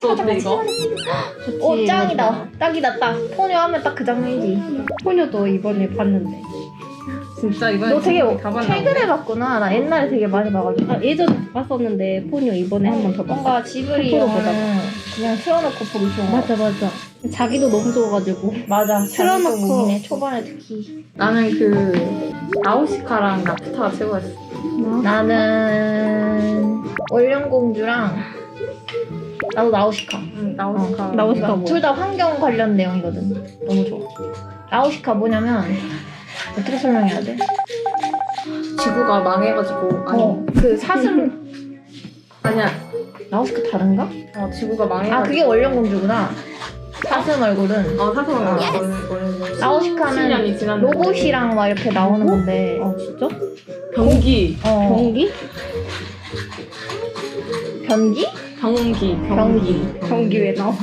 어때 이거? 오 짱이다. 딱이다 딱. 포뇨 하면 딱 그 장면이지. 포뇨도 이번에 봤는데. 진짜 이번에 너 되게 다 봤나 최근에 보네. 봤구나. 나 옛날에 되게 많이 봐가지고. 아 예전에 봤었는데 포뇨 이번에 한 번 더 봤어. 뭔가 지브리 앞으로 영화는 그냥 틀어놓고 보기 좋은 거 같아. 맞아. 자기도 너무 좋아가지고. 맞아. 틀어놓고. 틀어놓고 초반에 특히. 나는 그 나우시카랑 라퓨타가 최고였어. 나는 월령공주랑 나도 나우시카. 응, 나우시카. 나우시카 뭐? 둘 다 환경 관련 내용이거든. 너무 좋아. 나우시카 뭐냐면 어떻게 설명해야 돼? 지구가 망해가지고 아니 그 사슴 아니야. 나우시카 다른가? 지구가 망해가지고. 아 그게 월령공주구나. 사슴 얼굴은 사슴은 아. 원래 나우시카는 10년이 지났는데. 로봇이랑 막 이렇게 나오는 건데. 아 진짜? 병기. 경기? 변기? 병기. 병기. 경기 왜 나와?